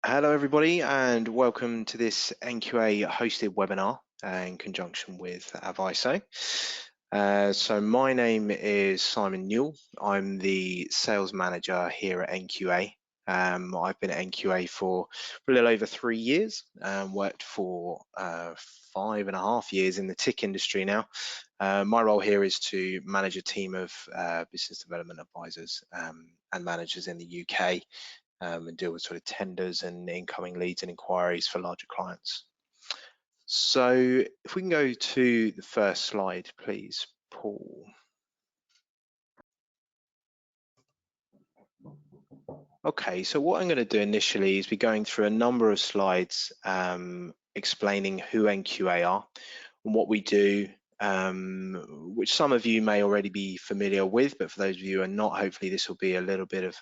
Hello everybody and welcome to this NQA hosted webinar in conjunction with AvISO. So my name is Simon Newell. I'm the sales manager here at NQA. I've been at NQA for a little over 3 years, worked for 5.5 years in the TIC industry now. My role here is to manage a team of business development advisors and managers in the UK. And deal with sort of tenders and incoming leads and inquiries for larger clients. So if we can go to the first slide, please, Paul. Okay, so what I'm going to do initially is be going through a number of slides explaining who NQA are and what we do, which some of you may already be familiar with, but for those of you who are not, hopefully this will be a little bit of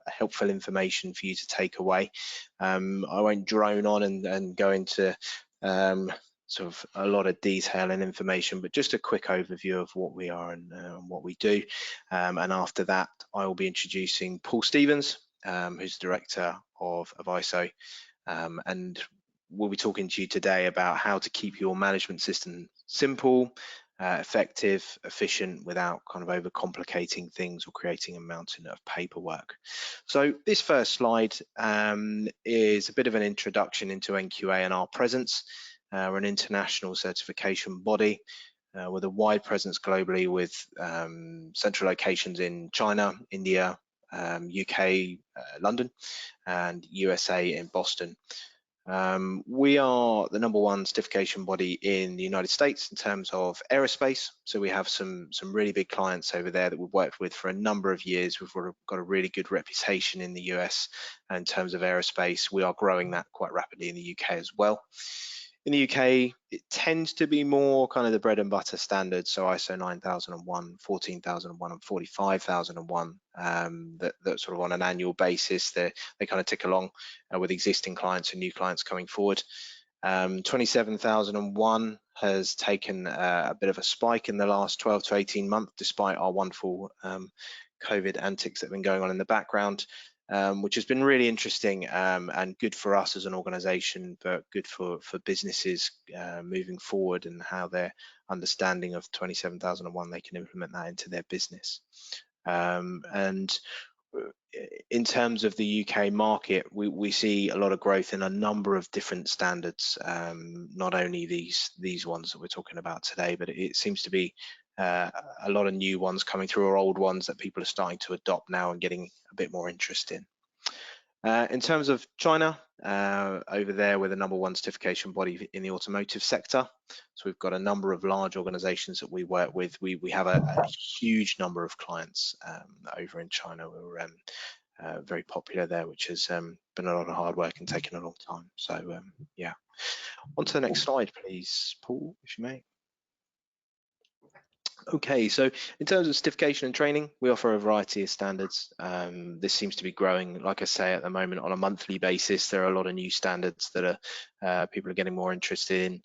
helpful information for you to take away. I won't drone on and go into sort of a lot of detail and information, but just a quick overview of what we are and what we do. And after that, I will be introducing Paul Stevens, who's the Director of AvISO, and we'll be talking to you today about how to keep your management system simple, effective, efficient, without kind of overcomplicating things or creating a mountain of paperwork. So this first slide is a bit of an introduction into NQA and our presence. We're an international certification body with a wide presence globally with central locations in China, India, UK, London, and USA in Boston. We are the #1 certification body in the United States in terms of aerospace. So we have some really big clients over there that we've worked with for a number of years. We've got a really good reputation in the US in terms of aerospace. We are growing that quite rapidly in the UK as well. In the UK, it tends to be more kind of the bread and butter standards, so ISO 9001, 14001, and 45001, that sort of on an annual basis, they kind of tick along with existing clients and new clients coming forward. 27001 has taken a bit of a spike in the last 12 to 18 months, despite our wonderful COVID antics that have been going on in the background. Which has been really interesting and good for us as an organization, but good for businesses moving forward and how their understanding of 27001, they can implement that into their business. And in terms of the UK market, we see a lot of growth in a number of different standards, not only these ones that we're talking about today, but it seems to be a lot of new ones coming through, or old ones that people are starting to adopt now and getting a bit more interest in. In terms of China, over there we're the #1 certification body in the automotive sector. So we've got a number of large organizations that we work with. We have a huge number of clients over in China. We're very popular there, which has been a lot of hard work and taken a long time. So yeah, on to the next slide, please, Paul, if you may. Okay, so in terms of certification and training, we offer a variety of standards. This seems to be growing, like I say, at the moment on a monthly basis. There are a lot of new standards that people are getting more interested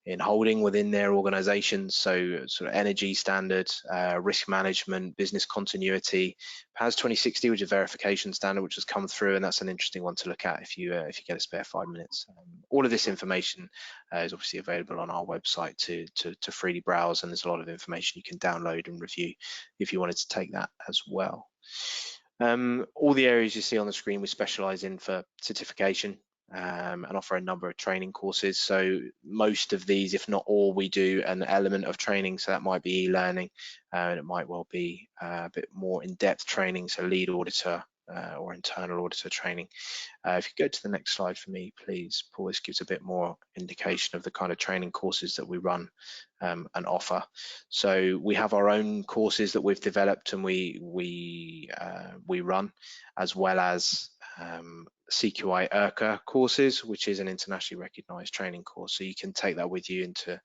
in holding within their organizations. So sort of energy standards, risk management, business continuity, PAS 2060, which is a verification standard, which has come through, and that's an interesting one to look at if you get a spare 5 minutes. All of this information is obviously available on our website to freely browse, and there's a lot of information you can download and review if you wanted to take that as well. All the areas you see on the screen we specialize in for certification and offer a number of training courses. So most of these, if not all, we do an element of training. So that might be e-learning, and it might well be a bit more in-depth training, so lead auditor or internal auditor training. If you go to the next slide for me, please, Paul, this gives a bit more indication of the kind of training courses that we run and offer. So we have our own courses that we've developed and we run, as well as CQI IRCA courses, which is an internationally recognized training course. So you can take that with you into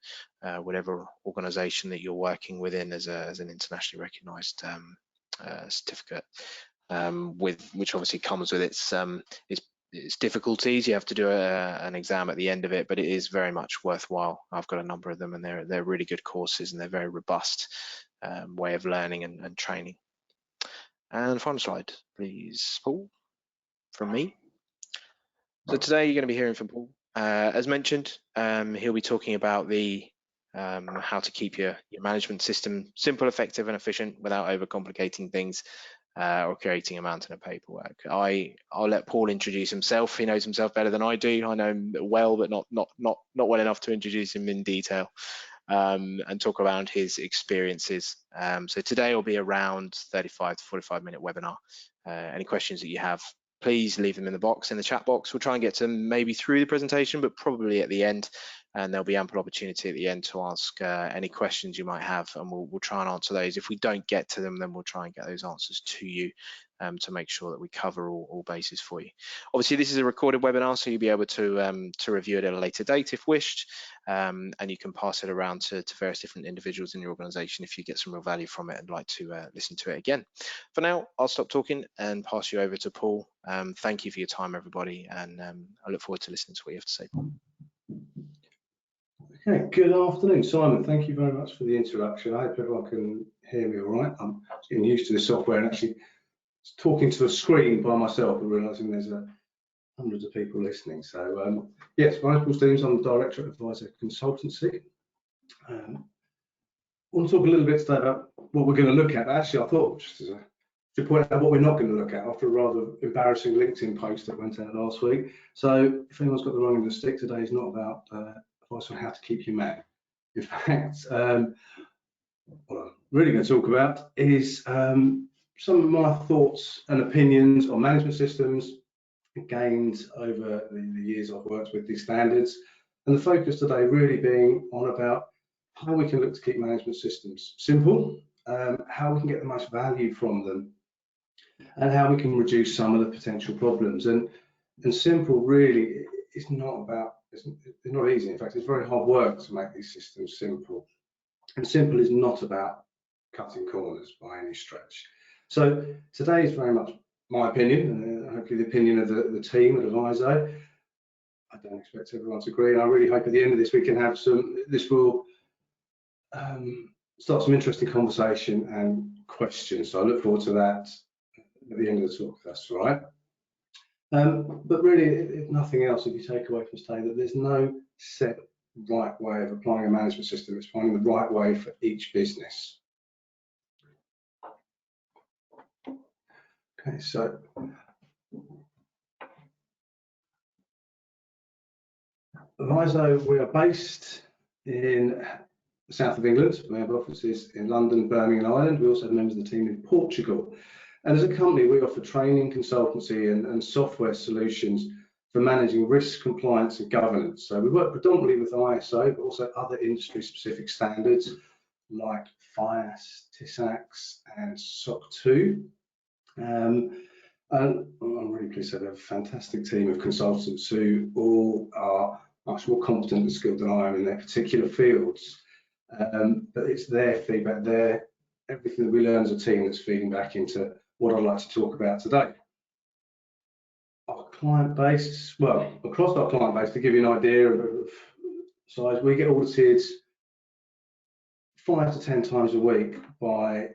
whatever organization that you're working within as an internationally recognized certificate, which obviously comes with its difficulties. You have to do an exam at the end of it, but it is very much worthwhile. I've got a number of them, and they're really good courses, and they're very robust way of learning and training. And final slide, please, Paul, from me. So today you're going to be hearing from Paul. As mentioned, he'll be talking about the how to keep your management system simple, effective, and efficient without overcomplicating things or creating a mountain of paperwork. I'll let Paul introduce himself. He knows himself better than I do. I know him well, but not well enough to introduce him in detail. And talk around his experiences. So today will be around 35 to 45-minute webinar. Any questions that you have, please leave them in the chat box. We'll try and get to them maybe through the presentation, but probably at the end, and there'll be ample opportunity at the end to ask any questions you might have, and we'll try and answer those. If we don't get to them, then we'll try and get those answers to you to make sure that we cover all bases for you. Obviously, this is a recorded webinar, so you'll be able to review it at a later date if wished, and you can pass it around to various different individuals in your organisation if you get some real value from it and like to listen to it again. For now, I'll stop talking and pass you over to Paul. Thank you for your time, everybody, and I look forward to listening to what you have to say, Paul. Okay, good afternoon, Simon. Thank you very much for the introduction. I hope everyone can hear me all right. I'm getting used to the software and actually talking to a screen by myself and realising there's hundreds of people listening. So yes, my name's Paul Stevens. I'm the Director at AvISO Consultancy. I want to talk a little bit today about what we're going to look at. Actually, I thought just to point out what we're not going to look at after a rather embarrassing LinkedIn post that went out last week. So if anyone's got the wrong end of the stick, today is not about advice on how to keep your man. In fact, what I'm really going to talk about is some of my thoughts and opinions on management systems gained over the years I've worked with these standards, and the focus today really being on about how we can look to keep management systems simple, how we can get the most value from them, and how we can reduce some of the potential problems. And simple really is not about, it's not easy. In fact, it's very hard work to make these systems simple. And simple is not about cutting corners by any stretch. So today is very much my opinion, and hopefully the opinion of the team at AvISO. I don't expect everyone to agree, and I really hope at the end of this we can have this will start some interesting conversation and questions. So I look forward to that at the end of the talk, if that's all right. But really, if nothing else, if you take away from today that there's no set right way of applying a management system, it's finding the right way for each business. Okay, so AvISO, we are based in the south of England. We have offices in London, Birmingham, and Ireland. We also have members of the team in Portugal. And as a company, we offer training, consultancy, and software solutions for managing risk, compliance, and governance. So we work predominantly with ISO, but also other industry-specific standards like FIAS, TISAX, and SOC 2. And I'm really pleased to have a fantastic team of consultants who all are much more competent and skilled than I am in their particular fields. But it's their feedback, everything that we learn as a team that's feeding back into what I'd like to talk about today. Our client base, well, across our client base, to give you an idea of size, we get audited 5 to 10 times a week by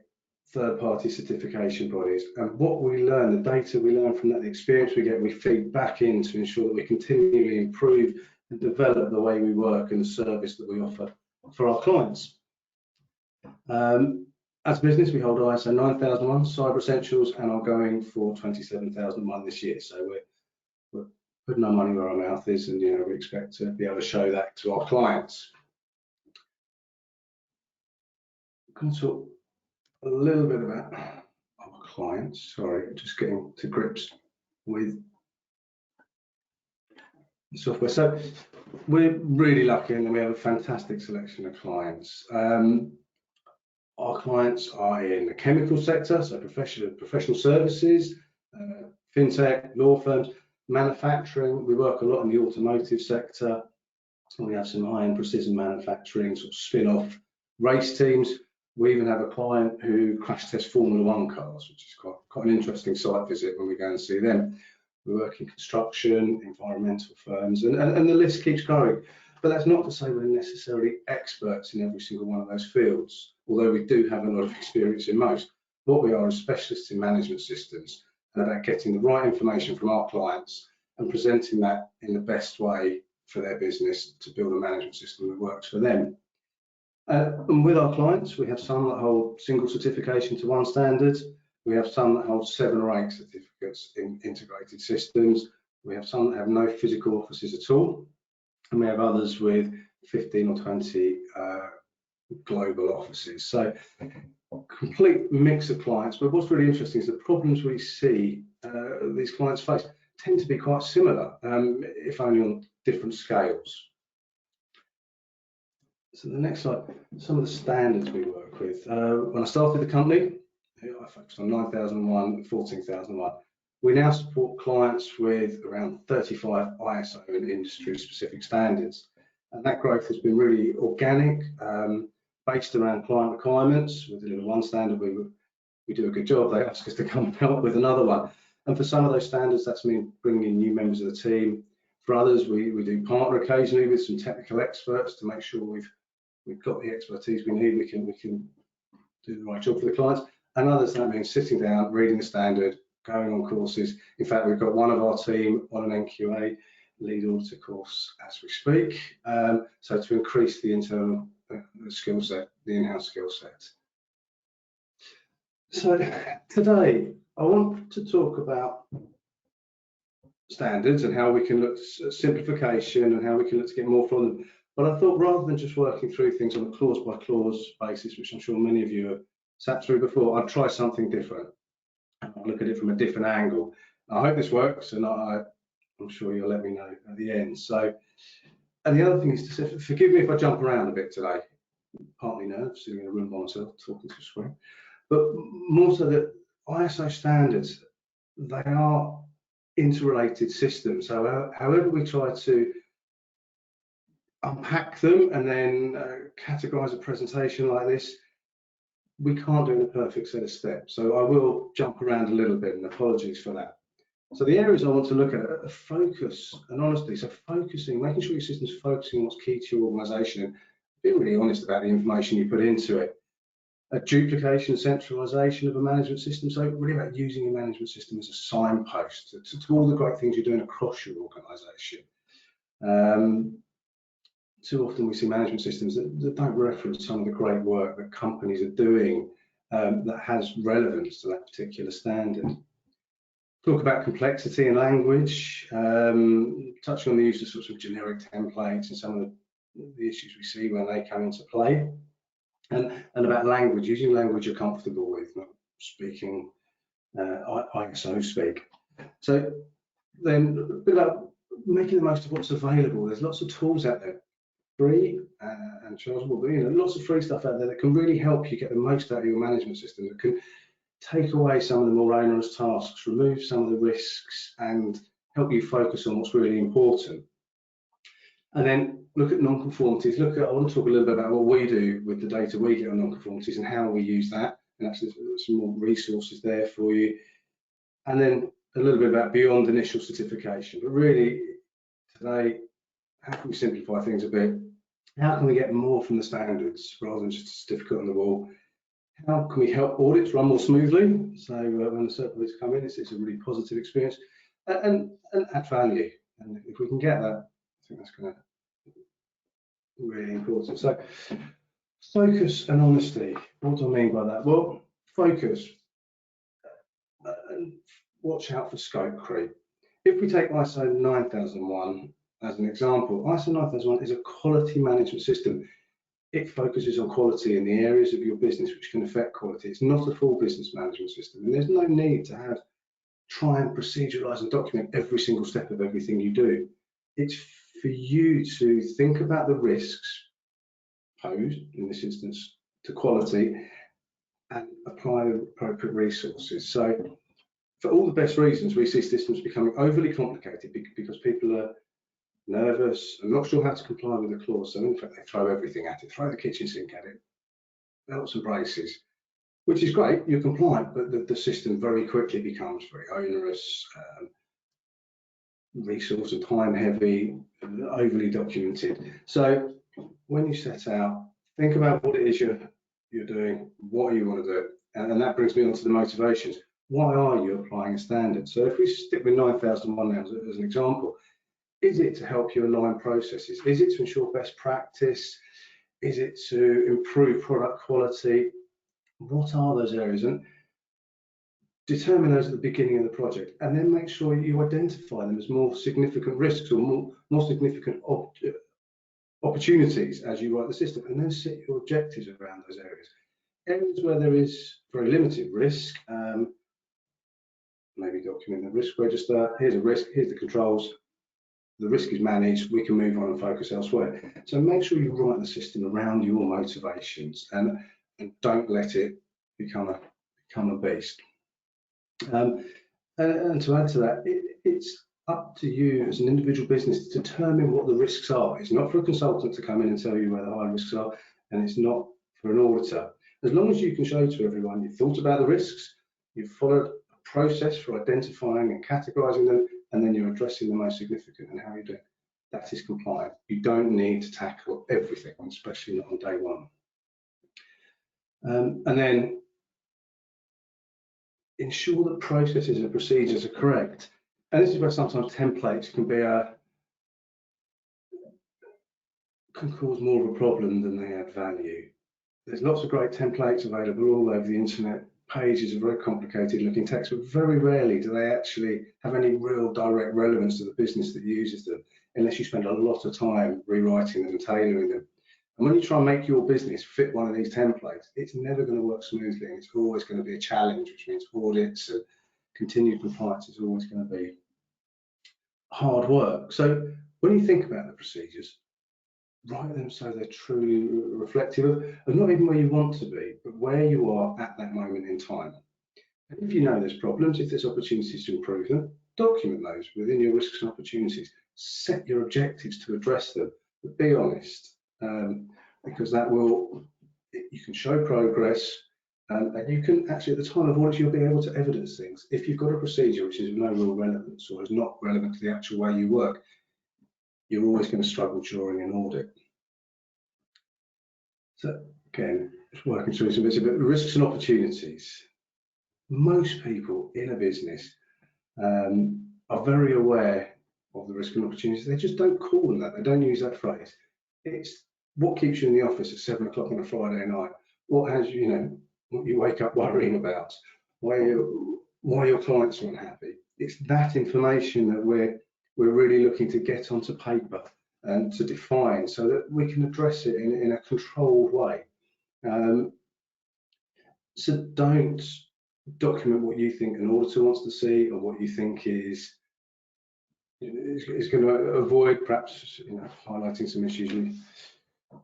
third-party certification bodies, and what we learn, the data we learn from that, the experience we get, we feed back in to ensure that we continually improve and develop the way we work and the service that we offer for our clients. As a business, we hold ISO 9001, Cyber Essentials, and are going for 27001 this year. So we're putting our money where our mouth is, and we expect to be able to show that to our clients. I'm going to talk a little bit about our clients. Sorry, just getting to grips with the software. So we're really lucky, and we have a fantastic selection of clients. Our clients are in the chemical sector, so professional services, fintech, law firms, manufacturing. We work a lot in the automotive sector. We have some high-end precision manufacturing, sort of spin-off race teams. We even have a client who crash tests Formula 1 cars, which is quite an interesting site visit when we go and see them. We work in construction, environmental firms, and the list keeps growing. But that's not to say we're necessarily experts in every single one of those fields, although we do have a lot of experience in most. What we are is specialists in management systems and about getting the right information from our clients and presenting that in the best way for their business to build a management system that works for them. And with our clients, we have some that hold single certification to one standard. We have some that hold 7 or 8 certificates in integrated systems. We have some that have no physical offices at all. And we have others with 15 or 20 global offices. So complete mix of clients. But what's really interesting is the problems we see these clients face tend to be quite similar, if only on different scales. So the next slide, some of the standards we work with. When I started the company, I focused on 9001, 14001. We now support clients with around 35 ISO and industry-specific standards. And that growth has been really organic, based around client requirements. We deliver one standard, we do a good job, they ask us to come help with another one. And for some of those standards, that's mean bringing in new members of the team. For others, we do partner occasionally with some technical experts to make sure we've got the expertise we need, we can do the right job for the clients. And others, that means sitting down, reading the standard, going on courses. In fact, we've got one of our team on an NQA lead auditor course as we speak. So to increase the internal skill set, the in-house skill set. So today, I want to talk about standards and how we can look at simplification and how we can look to get more from them. But I thought rather than just working through things on a clause by clause basis, which I'm sure many of you have sat through before, I'd try something different. I'll look at it from a different angle. I hope this works, and I'm sure you'll let me know at the end. So, and the other thing is to say, forgive me if I jump around a bit today, partly nerves, sitting in a room by myself, talking to a screen, but more so that ISO standards, they are interrelated systems. So however we try to unpack them and then categorize a presentation like this, we can't do it in a perfect set of steps. So I will jump around a little bit, and apologies for that. So the areas I want to look at are focus and honesty. So focusing, making sure your system's focusing on what's key to your organization, and being really honest about the information you put into it. A duplication, centralisation of a management system. So really about using your management system as a signpost to all the great things you're doing across your organisation. Too often we see management systems that don't reference some of the great work that companies are doing that has relevance to that particular standard. Talk about complexity and language, touching on the use of sorts of generic templates and some of the issues we see when they come into play. And about language, using language you're comfortable with, not speaking ISO speak. So then a bit about making the most of what's available. There's lots of tools out there, free and chargeable, but lots of free stuff out there that can really help you get the most out of your management system, that can take away some of the more onerous tasks, remove some of the risks, and help you focus on what's really important. And then look at non-conformities. I want to talk a little bit about what we do with the data we get on non-conformities and how we use that. And actually, there's some more resources there for you. And then a little bit about beyond initial certification. But really, today, how can we simplify things a bit? How can we get more from the standards rather than just a certificate on the wall? How can we help audits run more smoothly? So when the CERT come in, it's a really positive experience, and add value. And if we can get that, I think that's going to be really important. So focus and honesty. What do I mean by that? Well, focus. Watch out for scope creep. If we take ISO 9001 as an example, ISO 9001 is a quality management system. It focuses on quality in the areas of your business which can affect quality. It's not a full business management system, and there's no need to try and proceduralize and document every single step of everything you do. It's for you to think about the risks posed, in this instance, to quality, and apply the appropriate resources. So for all the best reasons, we see systems becoming overly complicated because people are nervous and not sure how to comply with the clause. So in fact, they throw everything at it, throw the kitchen sink at it, belts and braces, which is great, you're compliant, but the system very quickly becomes very onerous, resource and time heavy, overly documented. So when you set out, think about what it is you're doing, what you want to do, and that brings me on to the motivations. why are you applying a standard? So if we stick with 9001 now as an example, is it to help you align processes? Is it to ensure best practice? Is it to improve product quality? What are those areas? And determine those at the beginning of the project, and then make sure you identify them as more significant risks or more significant opportunities as you write the system, and then set your objectives around those areas. Areas where there is very limited risk, maybe document the risk register. Here's a risk, here's the controls. The risk is managed, we can move on and focus elsewhere. So make sure you write the system around your motivations and don't let it become a beast. And to add to that, it's up to you as an individual business to determine what the risks are. It's not for a consultant to come in and tell you where the high risks are, and it's not for an auditor. As long as you can show to everyone you've thought about the risks, you've followed a process for identifying and categorising them, and then you're addressing the most significant and how you do it, that is compliant. You don't need to tackle everything, especially not on day one. And then ensure that processes and procedures are correct. And this is where sometimes templates can cause more of a problem than they add value. There's lots of great templates available all over the internet. Pages of very complicated looking text, but very rarely do they actually have any real direct relevance to the business that uses them, unless you spend a lot of time rewriting them and tailoring them. And when you try and make your business fit one of these templates, it's never going to work smoothly, and it's always going to be a challenge, which means audits and continued compliance is always going to be hard work. So when you think about the procedures, write them so they're truly reflective of not even where you want to be, but where you are at that moment in time. And if you know there's problems, if there's opportunities to improve them, document those within your risks and opportunities. Set your objectives to address them, but be honest, because that will, you can show progress, and you can actually, at the time of audit, you'll be able to evidence things. If you've got a procedure which is of no real relevance or is not relevant to the actual way you work, you're always going to struggle during an audit. So again, just working through some bits of it, risks and opportunities. Most people in a business are very aware of the risks and opportunities. They just don't call them that. They don't use that phrase. It's what keeps you in the office at 7 o'clock on a Friday night. What has what you wake up worrying about? Why your clients are unhappy? It's that information that we're really looking to get onto paper and to define so that we can address it in a controlled way. So don't document what you think an auditor wants to see or what you think is going to avoid perhaps highlighting some issues you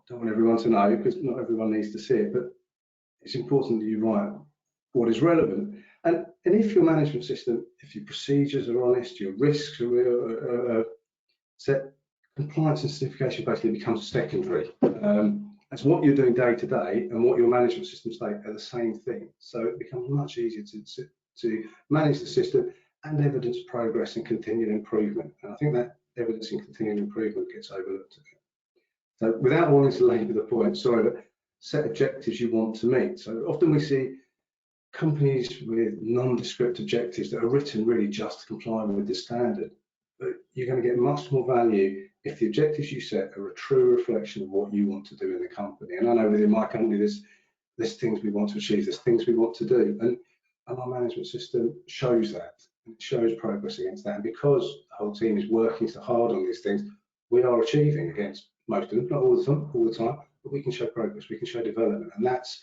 don't want everyone to know, because not everyone needs to see it, but it's important that you write what is relevant. And if your management system, if your procedures are honest, your risks are set, compliance and certification basically becomes secondary. That's what you're doing day to day, and what your management system state are the same thing. So it becomes much easier to manage the system and evidence progress and continued improvement. And I think that evidence and continued improvement gets overlooked. So without wanting to labour the point, sorry, but set objectives you want to meet. So often we see companies with nondescript objectives that are written really just to comply with the standard. But you're going to get much more value if the objectives you set are a true reflection of what you want to do in the company. And I know within my company there's things we want to achieve, there's things we want to do, and our management system shows that. It shows progress against that. And because the whole team is working so hard on these things, we are achieving against most of them, not all the time, but we can show progress, we can show development, and that's,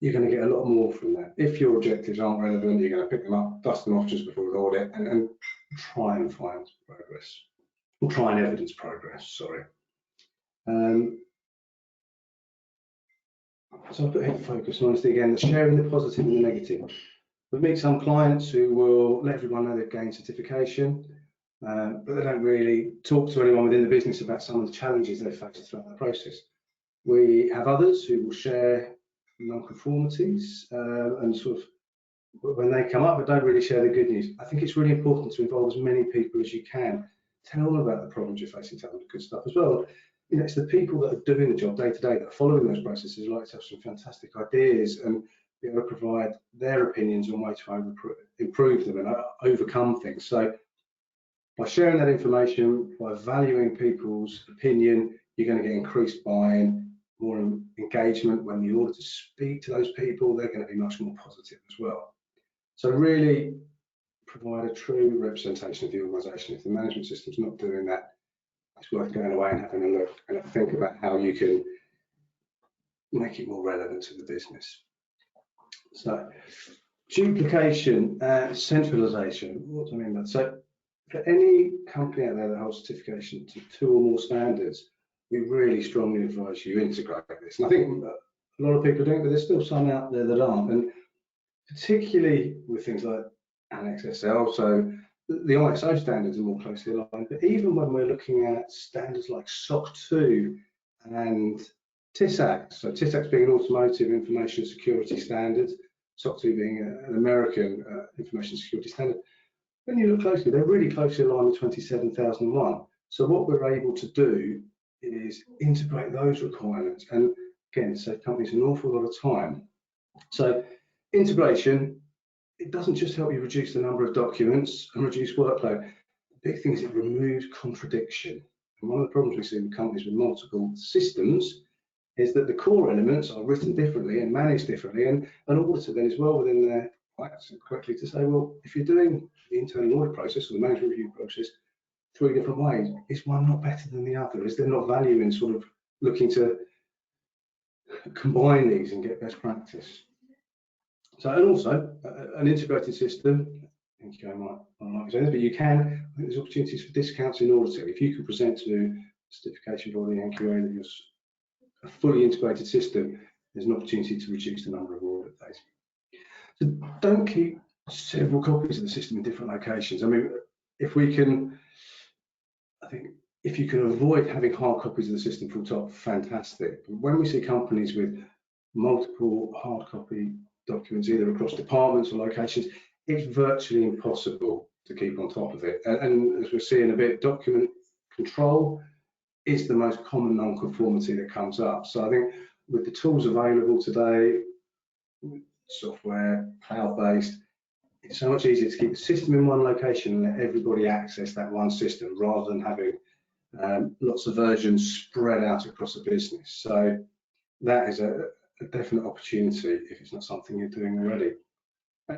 you're going to get a lot more from that. If your objectives aren't relevant, you're going to pick them up, dust them off just before an audit, and try and find progress, or try and evidence progress, sorry. So I'll put here focus on honesty again, sharing the positive and the negative. We meet some clients who will let everyone know they've gained certification, but they don't really talk to anyone within the business about some of the challenges they've faced throughout the process. We have others who will share non-conformities and sort of when they come up, but don't really share the good news. I think it's really important to involve as many people as you can. Tell them about the problems you're facing, tell them the good stuff as well. It's the people that are doing the job day to day, that are following those processes, like to have some fantastic ideas and be able to provide their opinions on ways to improve them and overcome things. So by sharing that information, by valuing people's opinion, you're going to get increased buy-in, more engagement. When the auditors speak to those people, they're going to be much more positive as well. So really provide a true representation of the organisation. If the management system's not doing that, it's worth going away and having a look and think about how you can make it more relevant to the business. So duplication, centralisation, what do I mean by that? So for any company out there that holds certification to 2 or more standards, we really strongly advise you integrate this. And I think a lot of people do, but there's still some out there that aren't. And particularly with things like Annex SL, so the ISO standards are more closely aligned. But even when we're looking at standards like SOC 2 and TISAX, so TISAX being an automotive information security standard, SOC 2 being an American information security standard, when you look closely, they're really closely aligned with 27001. So what we're able to do is integrate those requirements and again save companies an awful lot of time. So integration, it doesn't just help you reduce the number of documents and reduce workload. The big thing is it removes contradiction. And one of the problems we see with companies with multiple systems is that the core elements are written differently and managed differently, and an auditor then is well within their rights correctly to say, well, if you're doing the internal audit process or the management review process 3 different ways, is one not better than the other? Is there not value in sort of looking to combine these and get best practice? So, and also an integrated system, I think you might say this, but you can, I think there's opportunities for discounts in auditing. If you can present to certification body NQA that you're a fully integrated system, there's an opportunity to reduce the number of audit days. So don't keep several copies of the system in different locations. I mean, if we can, I think if you can avoid having hard copies of the system full stop, fantastic. But when we see companies with multiple hard copy documents, either across departments or locations, it's virtually impossible to keep on top of it. And as we're seeing a bit, document control is the most common non-conformity that comes up. So I think with the tools available today, software, cloud-based, it's so much easier to keep the system in one location and let everybody access that one system rather than having lots of versions spread out across the business. So that is a definite opportunity if it's not something you're doing already.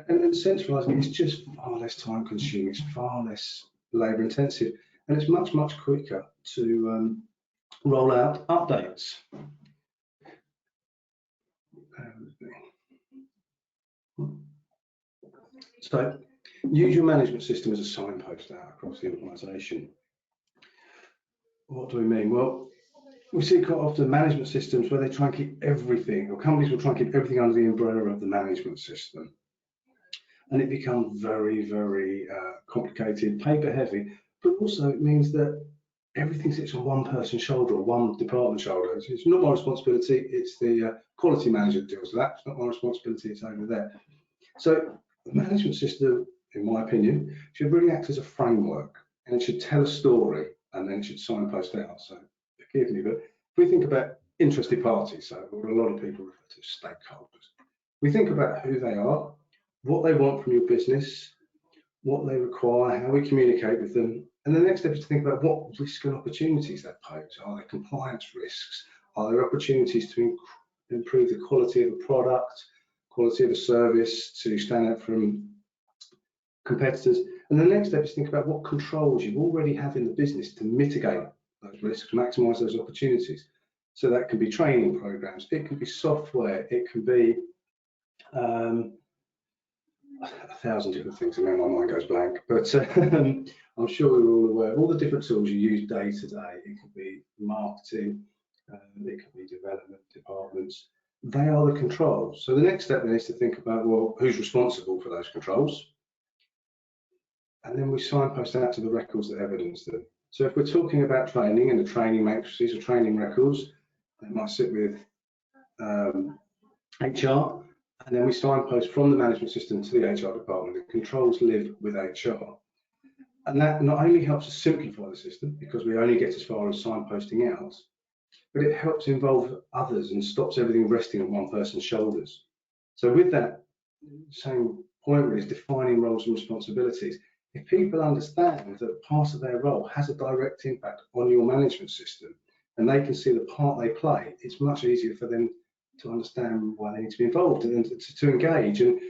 And centralising is just far less time consuming, it's far less labour intensive, and it's much, much quicker to roll out updates. So use your management system as a signpost out across the organisation. What do we mean? Well, we see quite often management systems where they try and keep everything, or companies will try and keep everything under the umbrella of the management system. And it becomes very, very complicated, paper heavy, but also it means that everything sits on one person's shoulder or one department's shoulder. It's not my responsibility, it's the quality manager that deals with that. It's not my responsibility, it's over there. So the management system, in my opinion, should really act as a framework, and it should tell a story, and then it should signpost out. So forgive me, but if we think about interested parties, so what a lot of people refer to as stakeholders, we think about who they are, what they want from your business, what they require, how we communicate with them, and the next step is to think about what risks and opportunities that pose. Are there compliance risks? Are there opportunities to improve the quality of a product, quality of a service, to stand out from competitors? And the next step is to think about what controls you already have in the business to mitigate those risks, maximise those opportunities. So that can be training programs, it can be software, it can be 1,000 different things, and then my mind goes blank. But I'm sure we're all aware of all the different tools you use day to day. It could be marketing, it could be development departments. They are the controls. So the next step then is to think about, well, who's responsible for those controls? And then we signpost out to the records that evidence them. So if we're talking about training and the training matrices or training records, they might sit with HR, and then we signpost from the management system to the HR department. The controls live with HR. And that not only helps us simplify the system, because we only get as far as signposting out, but it helps involve others and stops everything resting on one person's shoulders. So with that same point really is defining roles and responsibilities. If people understand that part of their role has a direct impact on your management system and they can see the part they play, it's much easier for them to understand why they need to be involved and to engage. And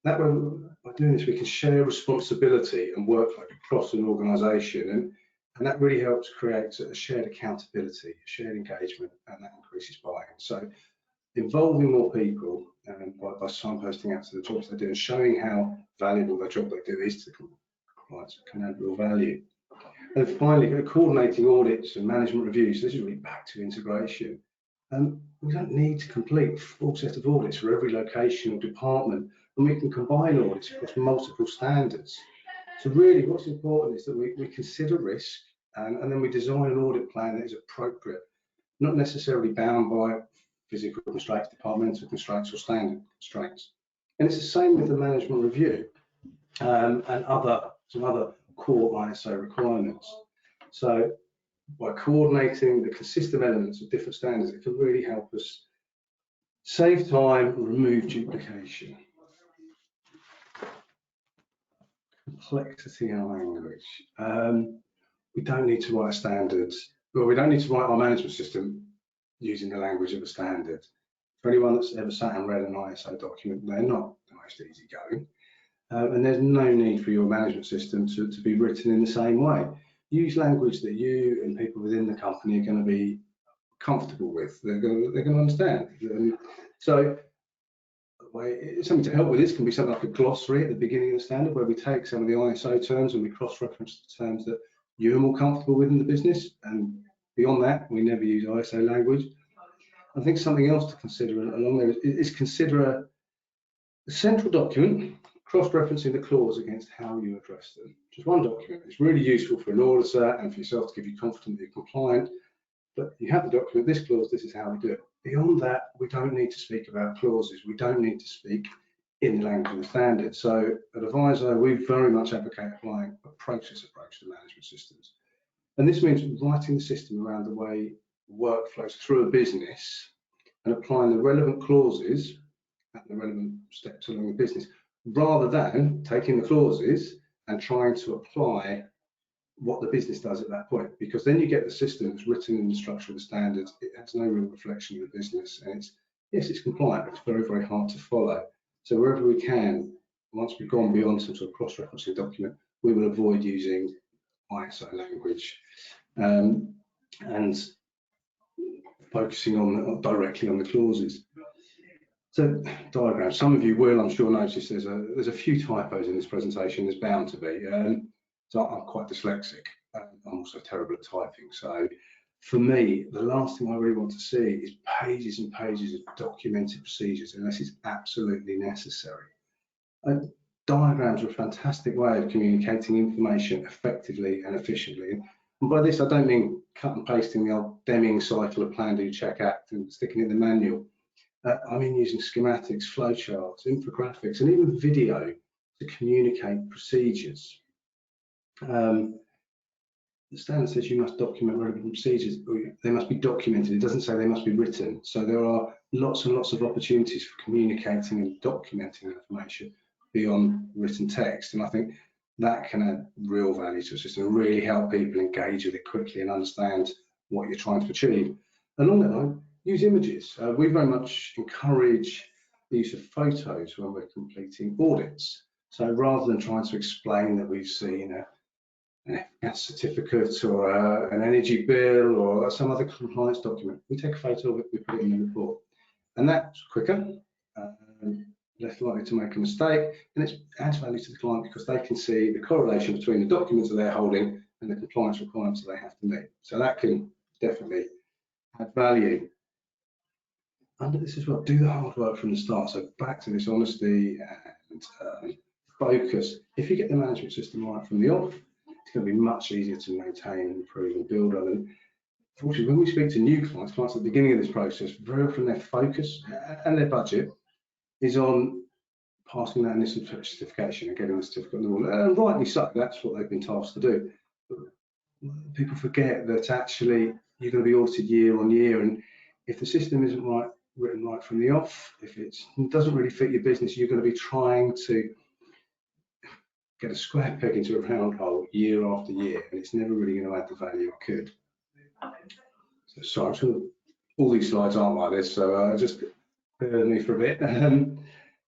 that way, by doing this, we can share responsibility and workload across an organisation, and that really helps create a shared accountability, a shared engagement, and that increases buy-in. So involving more people by signposting out to the jobs they do and showing how valuable the job they do is to the clients can add real value. And finally, coordinating audits and management reviews. This is really back to integration. We don't need to complete a full set of audits for every location or department, and we can combine audits across multiple standards. So really what's important is that we consider risk and then we design an audit plan that is appropriate, not necessarily bound by physical constraints, departmental constraints or standard constraints. And it's the same with the management review and some other core ISO requirements. So by coordinating the consistent elements of different standards, it can really help us save time and remove duplication. Complexity in language. We don't need to write standards, well, we don't need to write our management system using the language of a standard. For anyone that's ever sat and read an ISO document, they're not the most easygoing. And there's no need for your management system to be written in the same way. Use language that you and people within the company are going to be comfortable with. They're going to understand. So something to help with this can be something like a glossary at the beginning of the standard, where we take some of the ISO terms and we cross-reference the terms that you're more comfortable with in the business. And beyond that, we never use ISO language. I think something else to consider along there is consider a central document cross-referencing the clause against how you address them. Just one document. It's really useful for an auditor and for yourself to give you confidence that you're compliant. But you have the document, this clause, this is how we do it. Beyond that, we don't need to speak about clauses. We don't need to speak in the language of the standard. So at AvISO, we very much advocate applying a process approach to management systems. And this means writing the system around the way work flows through a business and applying the relevant clauses at the relevant steps along the business, rather than taking the clauses and trying to apply what the business does at that point, because then you get the system that's written in the structure of the standards. It has no real reflection of the business, and it's compliant, but it's very, very hard to follow. So wherever we can, once we've gone beyond some sort of cross-referencing document, we will avoid using ISO language and focusing directly on the clauses. So diagrams. Some of you will, I'm sure, notice there's a few typos in this presentation. There's bound to be. So I'm quite dyslexic. I'm also terrible at typing. So for me, the last thing I really want to see is pages and pages of documented procedures, unless it's absolutely necessary. Diagrams are a fantastic way of communicating information effectively and efficiently. And by this, I don't mean cut and pasting the old Deming cycle of plan, do, check, act and sticking it in the manual. I mean using schematics, flowcharts, infographics, and even video to communicate procedures. The standard says you must document relevant procedures. They must be documented. It doesn't say they must be written. So there are lots and lots of opportunities for communicating and documenting information beyond written text. And I think that can add real value to a system and really help people engage with it quickly and understand what you're trying to achieve. Along that line, use images. We very much encourage the use of photos when we're completing audits. So rather than trying to explain that we've seen an gas certificate or an energy bill or some other compliance document, we take a photo of it, we put it in the report. And that's quicker, less likely to make a mistake, and it adds value to the client because they can see the correlation between the documents that they're holding and the compliance requirements that they have to meet. So that can definitely add value. Under this as well, do the hard work from the start. So back to this honesty and focus. If you get the management system right from the off, it's going to be much easier to maintain, improve and build on. And unfortunately, when we speak to new clients at the beginning of this process, very often their focus and their budget is on passing that initial certification and getting the certificate on the wall. And rightly so, that's what they've been tasked to do. But people forget that actually you're going to be audited year on year, and if the system isn't right written right from the off. If it doesn't really fit your business, you're going to be trying to get a square peg into a round hole year after year, and it's never really going to add the value it could. So sorry, all these slides aren't like this, so just bear with me for a bit.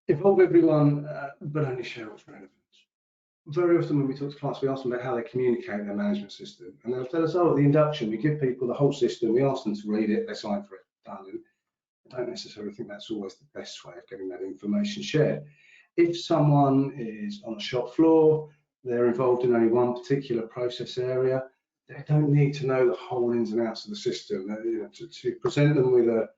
Involve everyone, but only share what's relevant. Very often when we talk to clients, we ask them about how they communicate their management system, and they'll tell us, oh, at the induction, we give people the whole system, we ask them to read it, they sign for it, done. And I don't necessarily think that's always the best way of getting that information shared. If someone is on the shop floor, they're involved in only one particular process area, they don't need to know the whole ins and outs of the system. To present them with a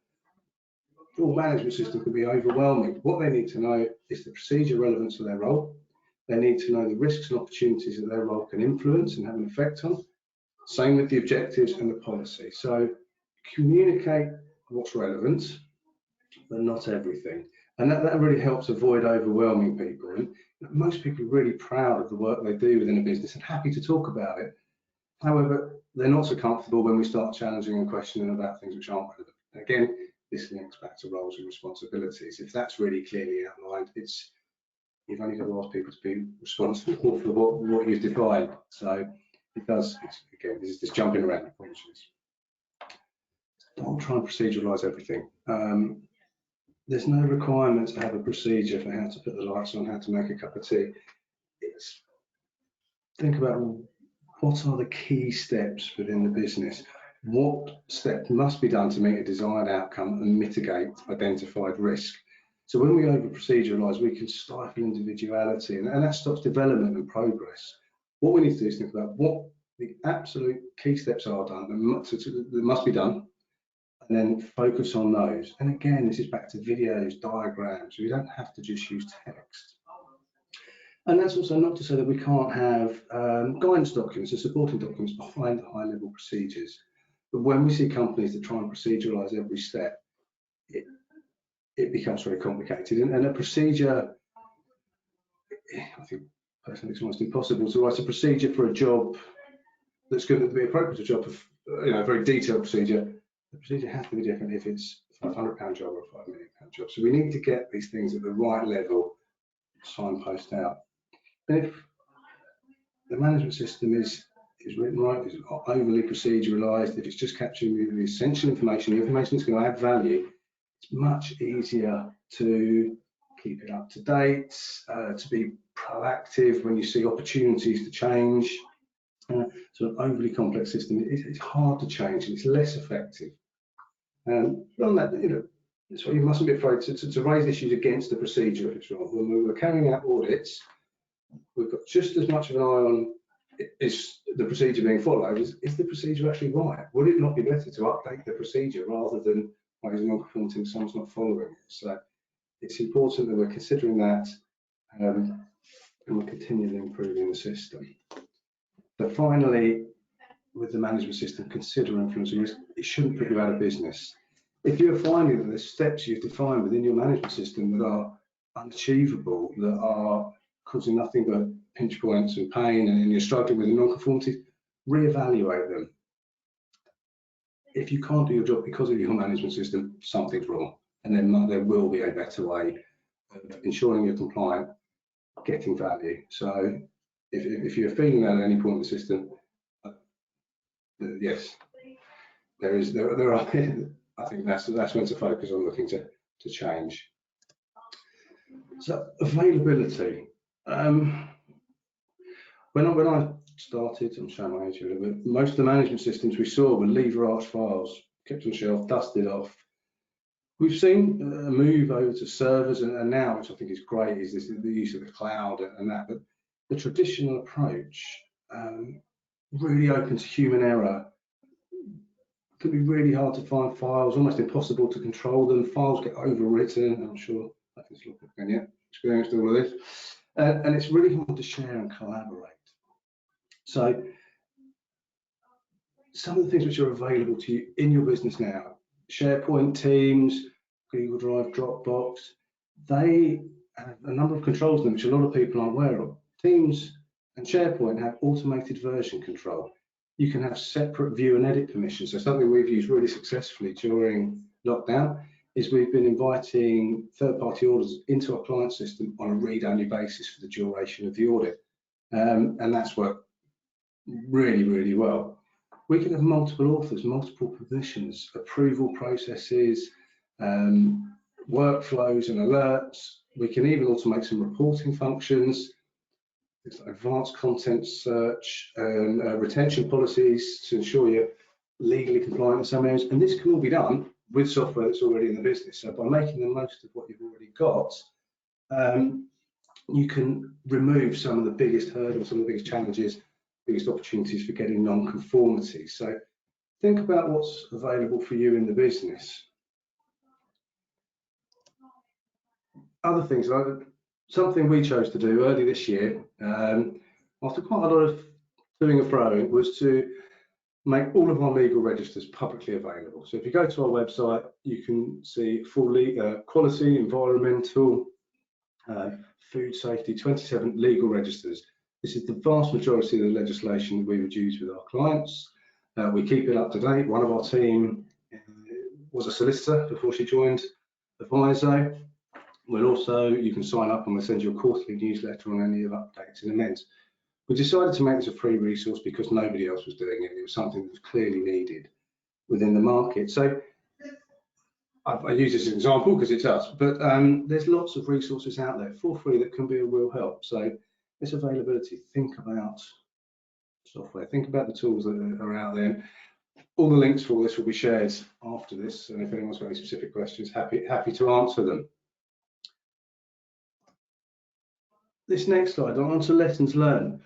full management system can be overwhelming. What they need to know is the procedure relevant to their role. They need to know the risks and opportunities that their role can influence and have an effect on. Same with the objectives and the policy. So communicate what's relevant, but not everything. And that really helps avoid overwhelming people. And most people are really proud of the work they do within a business and happy to talk about it. However, they're not so comfortable when we start challenging and questioning about things which aren't relevant. Again, this links back to roles and responsibilities. If that's really clearly outlined, you've only got to ask people to be responsible for what you've defined. So it does, again, this is just jumping around, apologies. Don't try and proceduralise everything. There's no requirement to have a procedure for how to put the lights on, how to make a cup of tea. Think about what are the key steps within the business. What steps must be done to meet a desired outcome and mitigate identified risk? So when we over-proceduralise, we can stifle individuality, and that stops development and progress. What we need to do is think about what the absolute key steps are done that must be done, and then focus on those. And again, this is back to videos, diagrams. We don't have to just use text. And that's also not to say that we can't have guidance documents and supporting documents behind the high-level procedures. But when we see companies that try and proceduralise every step, it becomes very complicated. And a procedure, I think personally it's almost impossible to write a procedure for a job that's going to be appropriate to a job of, a very detailed procedure. The procedure has to be different if it's a £500 job or a £5 million job. So we need to get these things at the right level, signpost out. And if the management system is written right, is not overly proceduralised, if it's just capturing the essential information, the information that's going to add value, it's much easier to keep it up to date, to be proactive when you see opportunities to change. So an overly complex system, it's hard to change and it's less effective. Beyond that, so you mustn't be afraid to raise issues against the procedure if it's wrong. When we're carrying out audits, we've got just as much of an eye on is the procedure being followed. Is the procedure actually right? Would it not be better to update the procedure rather than raising non-conformity if someone's not following it? So it's important that we're considering that and we're continually improving the system. But finally, with the management system, consider influencing risk. It shouldn't put you out of business. If you're finding that the steps you've defined within your management system that are unachievable, that are causing nothing but pinch points and pain, and you're struggling with the non-conformities, reevaluate them. If you can't do your job because of your management system, something's wrong, and then there will be a better way of ensuring you're compliant, getting value. So if you're feeling that at any point in the system, yes, there are. I think that's when to focus on looking to change. So availability. When I started, I'm showing my age a little bit, most of the management systems we saw were lever arch files, kept on the shelf, dusted off. We've seen a move over to servers, and now, which I think is great, is the use of the cloud and that. But the traditional approach really open to human error. It can be really hard to find files, almost impossible to control them. Files get overwritten. I'm sure I can look at yet experienced all of this, and it's really hard to share and collaborate. So some of the things which are available to you in your business now, SharePoint, Teams, Google Drive, Dropbox, they have a number of controls in them which a lot of people aren't aware of. Teams and SharePoint have automated version control. You can have separate view and edit permissions. So something we've used really successfully during lockdown is we've been inviting third-party auditors into our client system on a read-only basis for the duration of the audit. And that's worked really, really well. We can have multiple authors, multiple permissions, approval processes, workflows and alerts. We can even automate some reporting functions, advanced content search and retention policies to ensure you're legally compliant in some areas. And this can all be done with software that's already in the business. So by making the most of what you've already got, you can remove some of the biggest hurdles, some of the biggest challenges, biggest opportunities for getting non-conformities. So think about what's available for you in the business. Other things, like something we chose to do early this year, after quite a lot of doing and froing, was to make all of our legal registers publicly available. So if you go to our website, you can see full quality, environmental, food safety, 27 legal registers. This is the vast majority of the legislation we would use with our clients. We keep it up to date. One of our team was a solicitor before she joined AvISO. You can sign up and we'll send you a quarterly newsletter on any of updates and amends. We decided to make this a free resource because nobody else was doing it. It was something that was clearly needed within the market. So I use this as an example because it's us, but there's lots of resources out there for free that can be a real help. So this availability, think about software, think about the tools that are out there. All the links for all this will be shared after this, and if anyone's got any specific questions, happy to answer them. This next slide, on to lessons learned.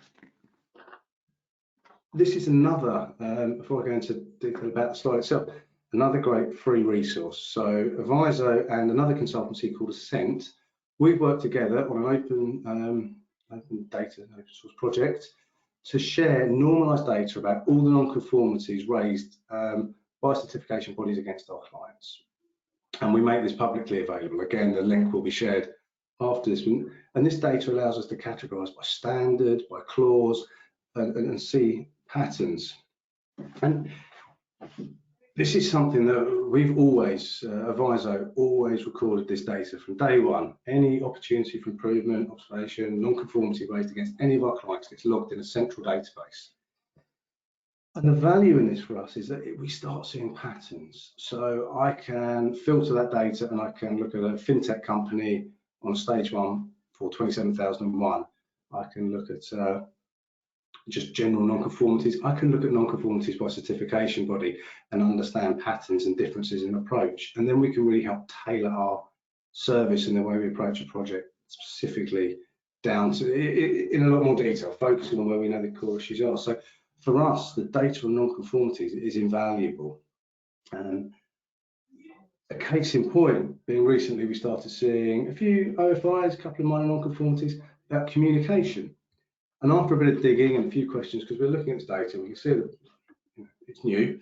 This is another, before I go into detail about the slide itself, another great free resource. So AvISO and another consultancy called Ascent, we've worked together on an open data, open source project to share normalised data about all the non-conformities raised by certification bodies against our clients. And we make this publicly available. Again, the link will be shared after this. And this data allows us to categorise by standard, by clause, and see patterns. And this is something that we've always, AvISO always recorded this data from day one. Any opportunity for improvement, observation, non-conformity raised against any of our clients gets logged in a central database. And the value in this for us is that we start seeing patterns. So I can filter that data and I can look at a fintech company on stage 1 for 27,001. I can look at just general non-conformities. I can look at non-conformities by certification body and understand patterns and differences in approach. And then we can really help tailor our service and the way we approach a project specifically down to in a lot more detail, focusing on where we know the core issues are. So for us, the data on non-conformities is invaluable. A case in point being recently, we started seeing a few OFIs, a couple of minor non-conformities about communication. And after a bit of digging and a few questions, because we're looking at this data, we can see that it's new.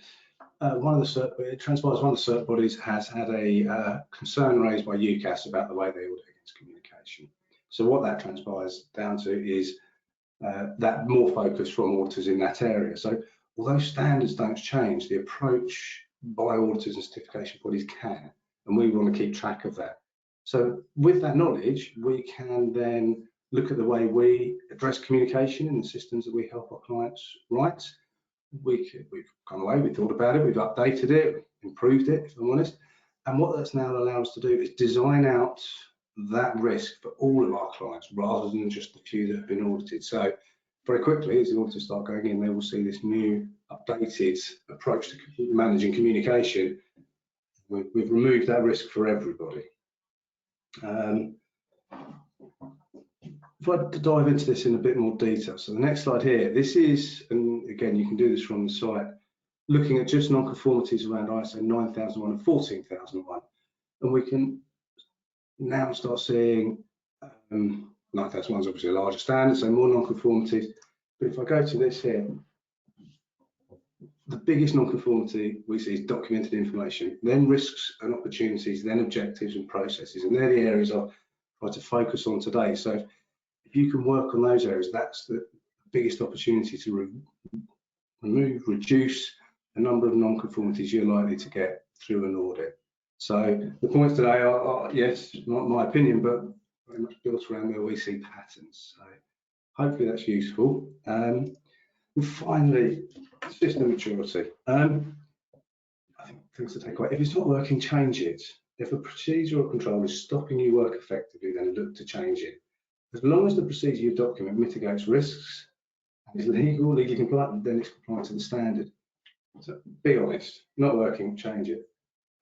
It transpires one of the cert bodies has had a concern raised by UCAS about the way they audit against communication. So what that transpires down to is that more focus from auditors in that area. So although standards don't change, the approach by auditors and certification bodies can, and we want to keep track of that. So with that knowledge, we can then look at the way we address communication in the systems that we help our clients write. We've gone away, we thought about it, we've updated it, improved it, if I'm honest. And what that's now allowed us to do is design out that risk for all of our clients rather than just the few that have been audited. So very quickly, as the auditors start going in, they will see this new updated approach to managing communication. We've removed that risk for everybody. If I dive into this in a bit more detail, so the next slide here, this is, and again, you can do this from the site, looking at just non-conformities around ISO 9001 and 14001, and we can now start seeing 9001 is obviously a larger standard, so more non-conformities. But if I go to this here, the biggest non-conformity we see is documented information, then risks and opportunities, then objectives and processes, and they're the areas I've tried to focus on today. So if you can work on those areas, that's the biggest opportunity to reduce the number of non-conformities you're likely to get through an audit. So the points today are yes, not my opinion, but very much built around where we see patterns. So hopefully that's useful. And finally, system maturity. I think things to take away. If it's not working, change it. If a procedure or control is stopping you work effectively, then look to change it. As long as the procedure you document mitigates risks and is legally compliant, then it's compliant to the standard. So be honest, not working, change it.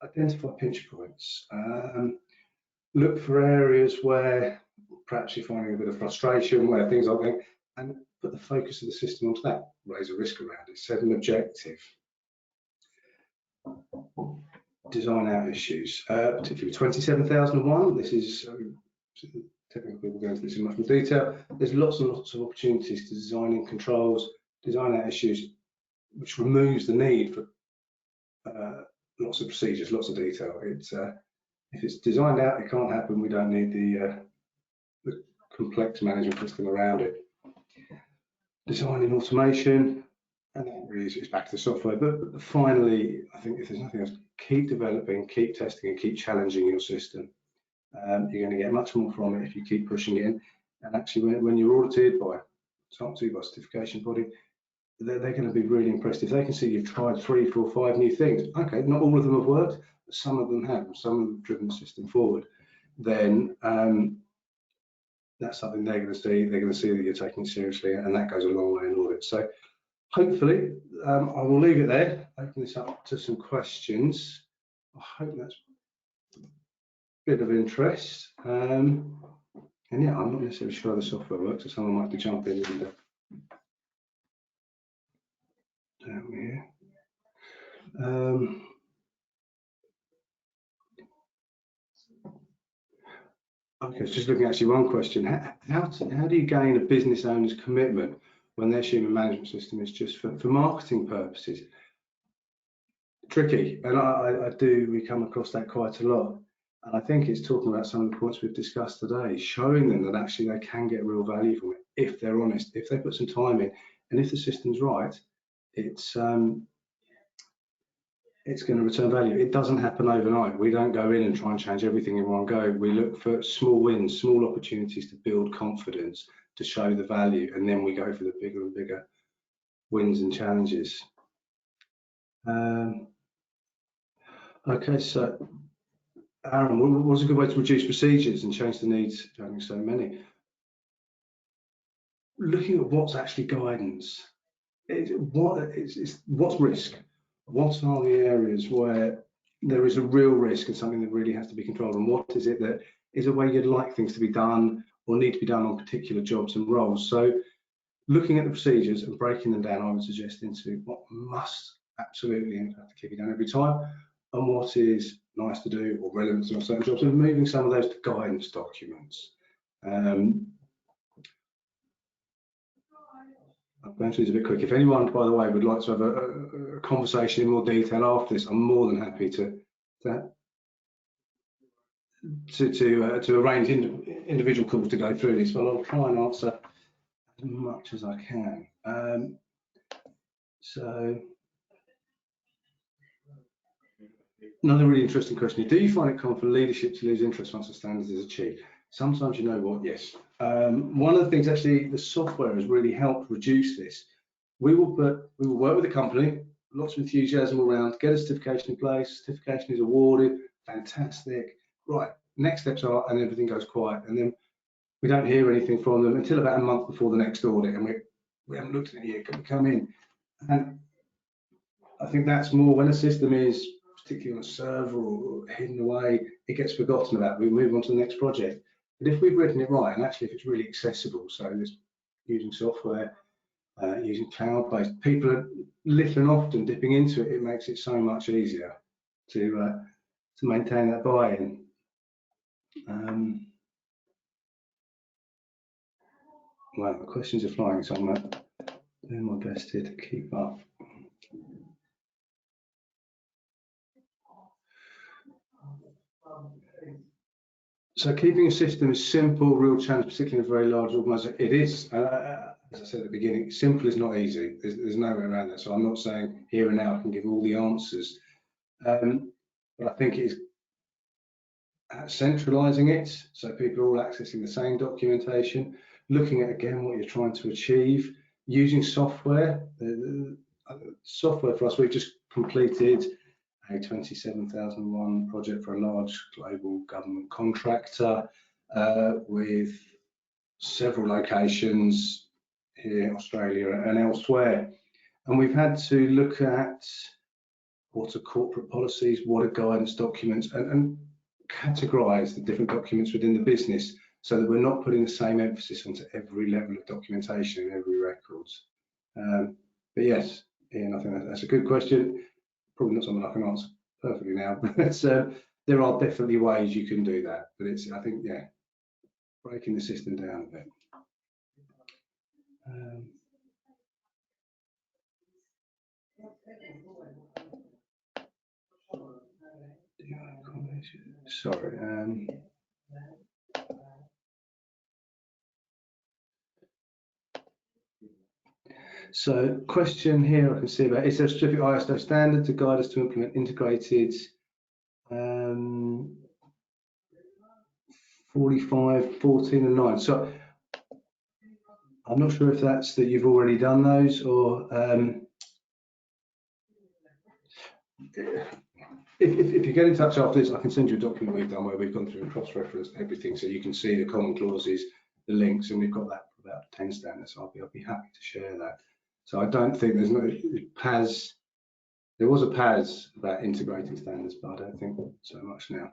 Identify pinch points. Look for areas where perhaps you're finding a bit of frustration, where things aren't going, and put the focus of the system onto that. Raise a risk around it, set an objective. Design out issues, particularly 27001. This is technical people go into this in much more detail. There's lots and lots of opportunities to design in controls, design out issues, which removes the need for lots of procedures, lots of detail. It's if it's designed out, it can't happen. We don't need the complex management system around it. Designing automation, and that really is back to the software. But finally, I think if there's nothing else, keep developing, keep testing, and keep challenging your system. You're going to get much more from it if you keep pushing it in. And actually, when you're audited by top 2 by certification body, they're going to be really impressed if they can see you've tried 3, 4, 5 new things. Okay, not all of them have worked, but some of them have. Some of them have driven the system forward. Then that's something they're going to see. They're going to see that you're taking it seriously, and that goes a long way in audit. So hopefully, I will leave it there. Open this up to some questions. I hope that's a bit of interest. And yeah, I'm not necessarily sure the software works, so someone might have to jump in and down here. Okay, so just looking at actually one question. How do you gain a business owner's commitment when their human management system is just for marketing purposes? Tricky, and we come across that quite a lot. And I think it's talking about some of the points we've discussed today, showing them that actually they can get real value from it if they're honest, if they put some time in, and if the system's right, it's going to return value. It doesn't happen overnight. We don't go in and try and change everything in one go. We look for small wins, small opportunities to build confidence, to show the value, and then we go for the bigger and bigger wins and challenges. Okay, so Aaron, what's a good way to reduce procedures and change the needs of having so many? Looking at what's actually guidance. What's risk? What are the areas where there is a real risk and something that really has to be controlled? And what is it that is a way you'd like things to be done or need to be done on particular jobs and roles? So looking at the procedures and breaking them down, I would suggest into what must absolutely have to keep it done every time, and what is nice to do or relevant to certain jobs, and moving some of those to guidance documents. I'm going through this a bit quick. If anyone, by the way, would like to have a conversation in more detail after this, I'm more than happy to arrange individual calls to go through this, but I'll try and answer as much as I can. So another really interesting question is, do you find it common for leadership to lose interest once the standard is achieved? Sometimes, you know what, yes. One of the things actually the software has really helped reduce this. We will work with the company, lots of enthusiasm around, get a certification in place, certification is awarded, fantastic. Right, next steps are, and everything goes quiet, and then we don't hear anything from them until about a month before the next audit, and we haven't looked at it yet, can we come in? And I think that's more when a system is particularly on a server or hidden away, it gets forgotten about. We move on to the next project. But if we've written it right, and actually if it's really accessible, so there's using software, using cloud-based, people are little and often dipping into it. It makes it so much easier to maintain that buy-in. Well, the questions are flying, so I'm doing my best here to keep up. So keeping a system is simple, real challenge, particularly in a very large organisation. It is, as I said at the beginning, simple is not easy. There's no way around that. So I'm not saying here and now I can give all the answers. But I think it is at centralising it, so people are all accessing the same documentation, looking at, again, what you're trying to achieve, using software. Software for us, we've just completed a 27001 project for a large global government contractor with several locations here in Australia and elsewhere. And we've had to look at what are corporate policies, what are guidance documents, and categorise the different documents within the business so that we're not putting the same emphasis onto every level of documentation in every records. But yes, Ian, I think that's a good question. Probably not something I can answer perfectly now, but there are definitely ways you can do that. But it's, I think, yeah, breaking the system down a bit. Sorry. So question here I can see about, is there a specific ISO standard to guide us to implement integrated 45, 14 and 9? So I'm not sure if that's that you've already done those, or if you get in touch after this, I can send you a document we've done where we've gone through and cross-referenced everything, so you can see the common clauses, the links, and we've got that for about 10 standards. So I'll be happy to share that. So I don't think there's no PAS. There was a PAS about integrating standards, but I don't think so much now.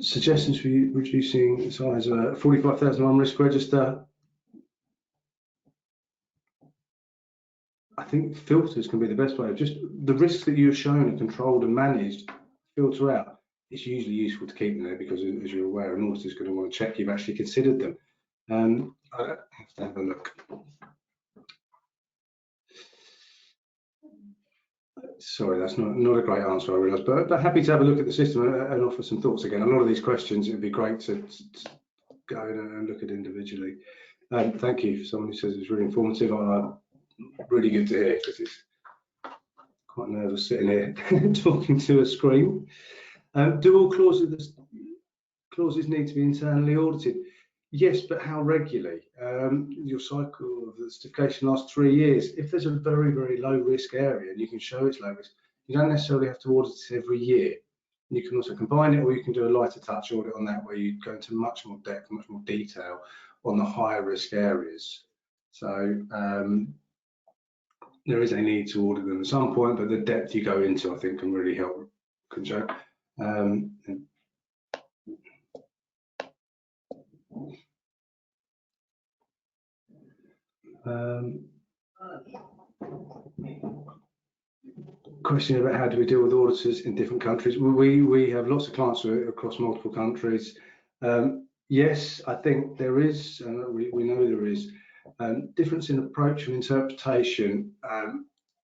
Suggestions for you reducing the size of a 45,001 risk register. I think filters can be the best way of just the risks that you've shown are controlled and managed, filter out. It's usually useful to keep them there because, as you're aware, an auditor is going to want to check you've actually considered them. I have to have a look. Sorry, that's not a great answer, I realise, but happy to have a look at the system and offer some thoughts again. A lot of these questions, it'd be great to go in and look at individually. Thank you for someone who says it's really informative. Really good to hear, because it's quite nervous sitting here talking to a screen. Do all clauses need to be internally audited? Yes, but how regularly? Your cycle of the certification lasts 3 years. If there's a very, very low risk area and you can show it's low risk, you don't necessarily have to audit it every year. You can also combine it, or you can do a lighter touch audit on that, where you go into much more depth, much more detail on the higher risk areas. So there is a need to audit them at some point, but the depth you go into, I think, can really help. Question about how do we deal with auditors in different countries? We have lots of clients across multiple countries. Yes, I think there is, we know there is, difference in approach and interpretation,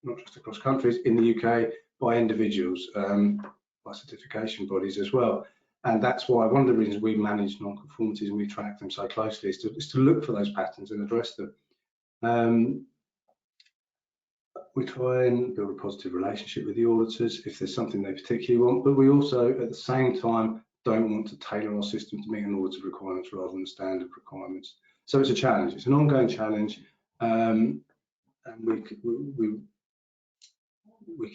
not just across countries, in the UK by individuals, by certification bodies as well. And that's why one of the reasons we manage non-conformities and we track them so closely is to look for those patterns and address them. We try and build a positive relationship with the auditors if there's something they particularly want, but we also, at the same time, don't want to tailor our system to meet an auditor requirements rather than standard requirements. So it's a challenge. It's an ongoing challenge, and we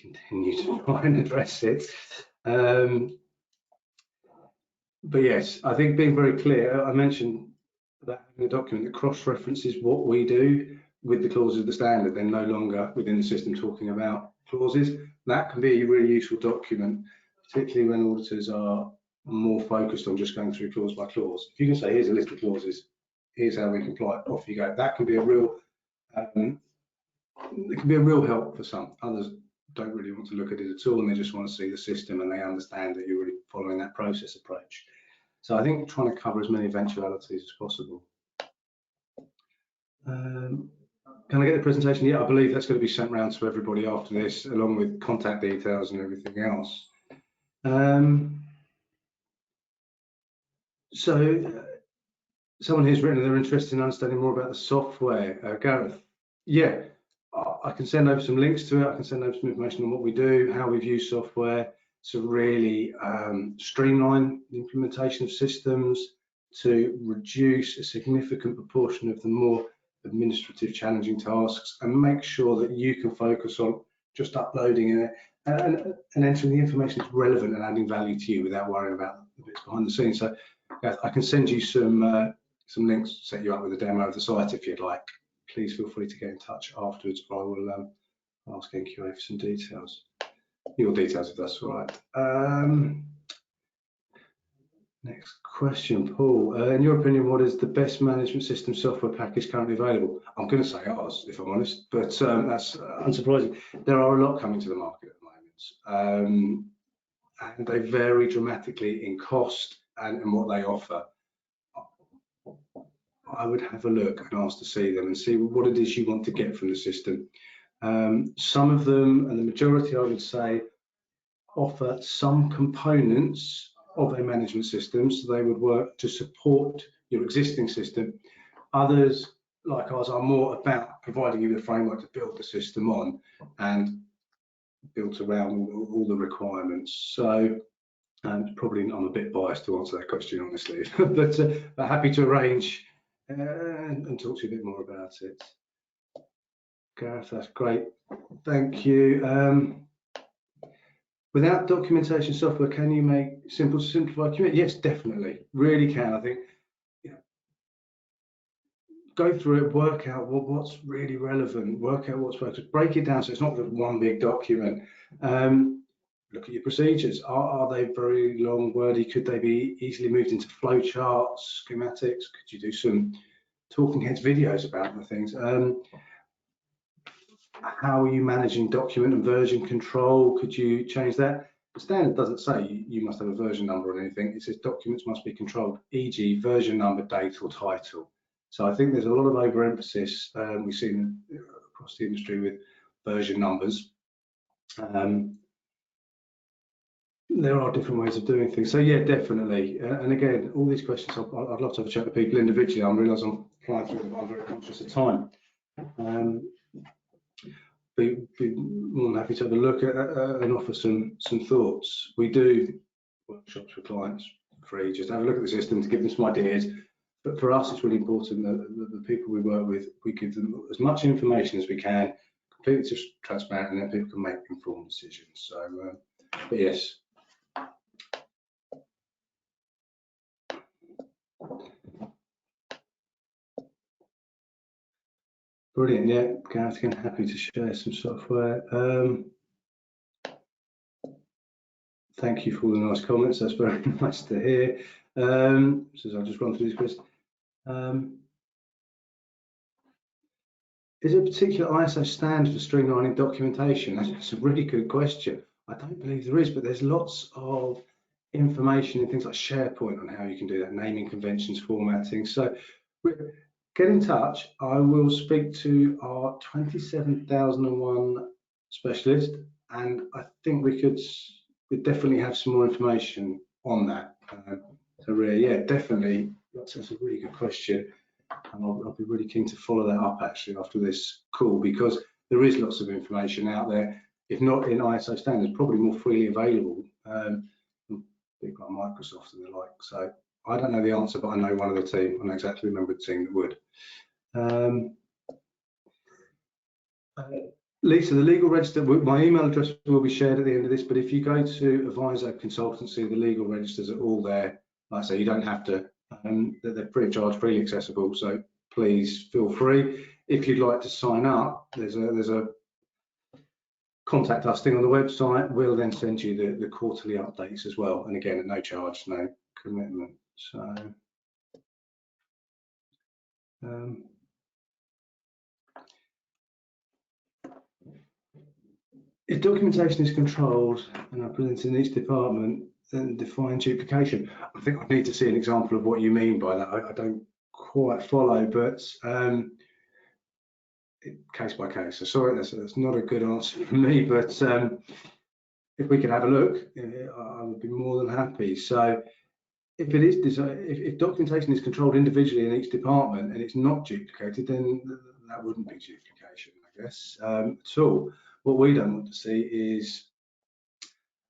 continue to try and address it. But yes, I think being very clear, I mentioned about having a document that cross-references what we do with the clauses of the standard. They're no longer within the system talking about clauses. That can be a really useful document, particularly when auditors are more focused on just going through clause by clause. If you can say, here's a list of clauses, here's how we comply, off you go. That can be a real, it can be a real help for some. Others don't really want to look at it at all, and they just want to see the system and they understand that you're really following that process approach. So I think trying to cover as many eventualities as possible. Can I get the presentation? Yeah, I believe that's going to be sent around to everybody after this, along with contact details and everything else. So someone who's written they're interested in understanding more about the software. Gareth, yeah, I can send over some links to it. I can send over some information on what we do, how we've used software to really streamline the implementation of systems, to reduce a significant proportion of the more administrative challenging tasks, and make sure that you can focus on just uploading it and entering the information that's relevant and adding value to you without worrying about the bits behind the scenes. So I can send you some links to set you up with a demo of the site if you'd like. Please feel free to get in touch afterwards. I will ask NQA for some details, your details, if that's all right. Next question, Paul. In your opinion, what is the best management system software package currently available? I'm going to say ours, if I'm honest, but that's unsurprising. There are a lot coming to the market at the moment, and they vary dramatically in cost and what they offer. I would have a look and ask to see them and see what it is you want to get from the system. Some of them, and the majority I would say, offer some components of a management system, so they would work to support your existing system. Others, like ours, are more about providing you the framework to build the system on and built around all the requirements. So probably I'm a bit biased to answer that question, honestly, but happy to arrange and talk to you a bit more about it. Gareth, that's great. Thank you. Without documentation software, can you make simple to simplify commit? Yes, definitely. Really can. I think, you know, go through it, work out what's really relevant, work out what's worked, break it down so it's not just one big document. Look at your procedures. Are they very long, wordy? Could they be easily moved into flow charts, schematics? Could you do some talking heads videos about the things? How are you managing document and version control? Could you change that? The standard doesn't say you must have a version number or anything. It says documents must be controlled, e.g. version number, date or title. So I think there's a lot of overemphasis we've seen across the industry with version numbers. There are different ways of doing things. So yeah, definitely. And again, all these questions, I'd love to have a chat with people individually. I realise I'm flying through them, but I'm very conscious of time. Be more than happy to have a look at and offer some thoughts. We do workshops for clients free, just have a look at the system to give them some ideas. But for us, it's really important that the people we work with, we give them as much information as we can, completely transparent, and then people can make informed decisions. So, but yes. Brilliant, yeah, Gareth, again, happy to share some software. Thank you for all the nice comments, that's very nice to hear. So I'll just run through these questions. Is there a particular ISO standard for streamlining documentation? That's a really good question. I don't believe there is, but there's lots of information in things like SharePoint on how you can do that, naming conventions, formatting. So get in touch. I will speak to our 27001 specialist, and I think we could definitely have some more information on that. So really, yeah, definitely. That's a really good question, and I'll be really keen to follow that up actually after this call, because there is lots of information out there, if not in ISO standards, probably more freely available. People like Microsoft and the like. So I don't know the answer, but I know one of the team. I know exactly the member of the team that would. Lisa, the legal register, my email address will be shared at the end of this, but if you go to AvISO Consultancy, the legal registers are all there. Like I say, you don't have to, they're free of charge, freely accessible, so please feel free. If you'd like to sign up, there's a contact us thing on the website. We'll then send you the quarterly updates as well, and again, at no charge, no commitment. So if documentation is controlled and are presented in each department, then define duplication. I think I need to see an example of what you mean by that. I don't quite follow, but case by case. So sorry, that's not a good answer for me, but if we could have a look, I would be more than happy. So if it is, if documentation is controlled individually in each department and it's not duplicated, then that wouldn't be duplication, I guess, at all. What we don't want to see is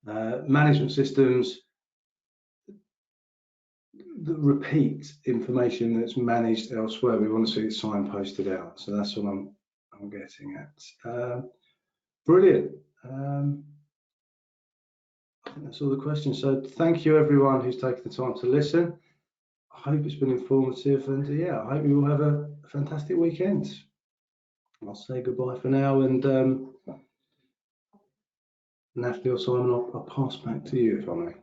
management systems that repeat information that's managed elsewhere. We want to see it signposted out. So that's what I'm getting at. Brilliant. I think that's all the questions. So thank you everyone who's taken the time to listen. I hope it's been informative, and yeah, I hope you all have a fantastic weekend. I'll say goodbye for now, and Natalie or Simon, I'll pass back to you if I may.